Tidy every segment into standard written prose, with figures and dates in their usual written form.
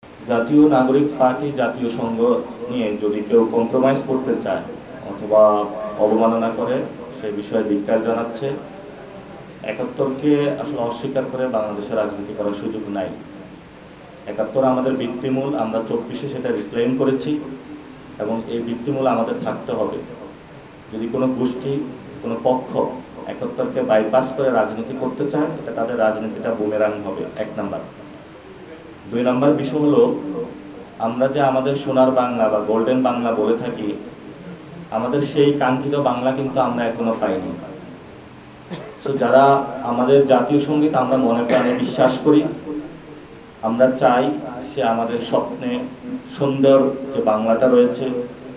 জাতীয় নাগরিক পার্টি জাতীয় সংঘ নিয়ে যদি কেউ কম্প্রোমাইজ করতে চায় অথবা অবমাননা করে সে বিষয়ে ধিক্কার জানাচ্ছে। ৭১কে আসলে অস্বীকার করে বাংলাদেশে রাজনীতি করার সুযোগ নাই। ৭১ আমাদের ভিত্তিমূল, আমরা ২৪-এ সেটা রিক্লেম করেছি এবং এই ভিত্তিমূল আমাদের থাকতে হবে। যদি কোনো গোষ্ঠী, কোনো পক্ষ ৭১কে বাইপাস করে রাজনীতি করতে চায়, এটা তাদের রাজনীতিটা বুমেরাং হবে, ১ নাম্বার। ২ নাম্বার বিষয় হলো, আমরা যে আমাদের সোনার বাংলা বা গোল্ডেন বাংলা বলে থাকি, আমাদের সেই কাঙ্ক্ষিত বাংলা কিন্তু আমরা এখনো পাইনি। তো যারা আমাদের জাতীয় সঙ্গীত আমরা মনে প্রাণে বিশ্বাস করি, আমরা চাই সে আমাদের স্বপ্নে সুন্দর যে বাংলাটা রয়েছে,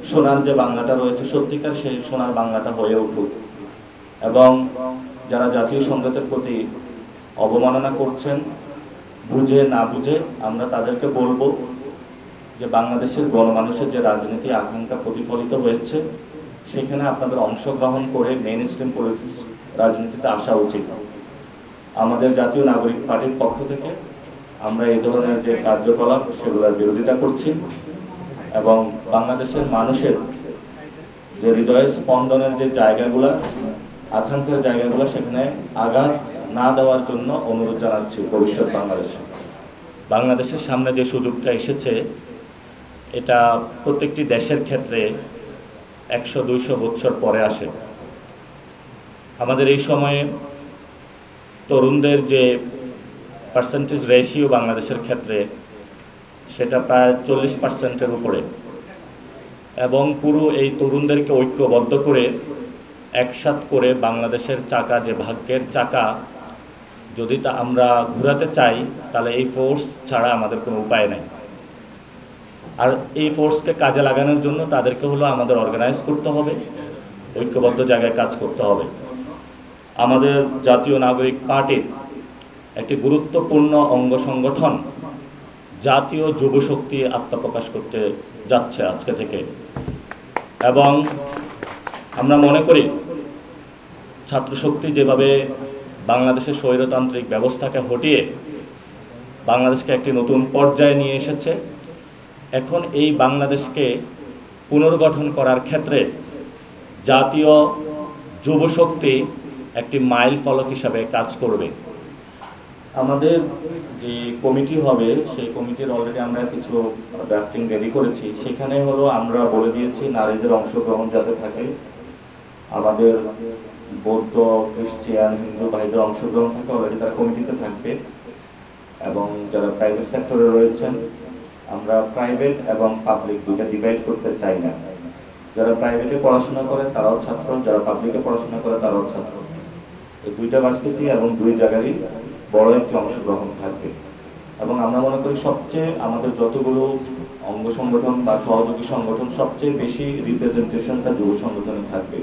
সোনার যে বাংলাটা রয়েছে, সত্যিকার সেই সোনার বাংলাটা হয়ে উঠুক। এবং যারা জাতীয় সঙ্গীতের প্রতি অবমাননা করছেন, বুঝে না বুঝে, আমরা তাদেরকে বলবো যে বাংলাদেশের গণমানুষের যে রাজনীতি আকাঙ্ক্ষা প্রতিফলিত হয়েছে, সেখানে আপনাদের অংশগ্রহণ করে মেইন স্ট্রিম রাজনীতিতে আসা উচিত। আমাদের জাতীয় নাগরিক পার্টির পক্ষ থেকে আমরা এই ধরনের যে কার্যকলাপ সেগুলোর বিরোধিতা করছি এবং বাংলাদেশের মানুষের যে হৃদয় স্পন্দনের যে জায়গাগুলো, আকাঙ্ক্ষার জায়গাগুলো, সেখানে আঘাত না দেওয়ার জন্য অনুরোধ জানাচ্ছি। ভবিষ্যৎ বাংলাদেশের সামনে যে সুযোগটা এসেছে, এটা প্রত্যেকটি দেশের ক্ষেত্রে ১০০-২০০ বছর পরে আসে। আমাদের এই সময়ে তরুণদের যে পার্সেন্টেজ রেশিও বাংলাদেশের ক্ষেত্রে, সেটা প্রায় ৪০%-এর উপরে। এবং পুরো এই তরুণদেরকে ঐক্যবদ্ধ করে একসাথ করে বাংলাদেশের চাকা, যে ভাগ্যের চাকা, যদি তা আমরা ঘোরাতে চাই, তাহলে এই ফোর্স ছাড়া আমাদের কোনো উপায় নেই। আর এই ফোর্সকে কাজে লাগানোর জন্য তাদেরকে হলো আমাদের অর্গানাইজ করতে হবে, ঐক্যবদ্ধ জায়গায় কাজ করতে হবে। আমাদের জাতীয় নাগরিক পার্টির একটি গুরুত্বপূর্ণ অঙ্গ সংগঠন জাতীয় যুব শক্তি আত্মপ্রকাশ করতে যাচ্ছে আজকে থেকে। এবং আমরা মনে করি ছাত্রশক্তি যেভাবে বাংলাদেশের স্বৈরতান্ত্রিক ব্যবস্থাকে হটিয়ে বাংলাদেশকে একটি নতুন পর্যায়ে নিয়ে এসেছে, এখন এই বাংলাদেশকে পুনর্গঠন করার ক্ষেত্রে জাতীয় যুব শক্তি একটি মাইল ফলক হিসাবে কাজ করবে। আমাদের যে কমিটি হবে, সেই কমিটির অলরেডি আমরা কিছু ড্রাফটিং রেডি করেছি। সেখানে হলো আমরা বলে দিয়েছি নারীদের অংশগ্রহণ যাতে থাকে, আমাদের বৌদ্ধ, খ্রিস্টান, হিন্দু ভাইদের অংশগ্রহণ থাকে, অলরেডি তারা কমিটিতে থাকবে। এবং যারা প্রাইভেট সেক্টরে রয়েছেন, আমরা প্রাইভেট এবং পাবলিক দুইটা ডিভাইড করতে চাই না। যারা প্রাইভেটে পড়াশোনা করে তারাও ছাত্র, যারা পাবলিকে পড়াশোনা করে তারাও ছাত্র। এই দুইটা ভার্সিটি এবং দুই জায়গারই বড় একটি অংশগ্রহণ থাকবে। এবং আমরা মনে করি সবচেয়ে আমাদের যতগুলো অঙ্গ সংগঠন বা সহযোগী সংগঠন, সবচেয়ে বেশি রিপ্রেজেন্টেশনটা যুব সংগঠনে থাকবে।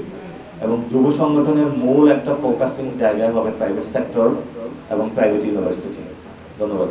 এবং যুব সংগঠনের মূল একটা ফোকাসিং জায়গায় হবে প্রাইভেট সেক্টর এবং প্রাইভেট ইউনিভার্সিটি। ধন্যবাদ।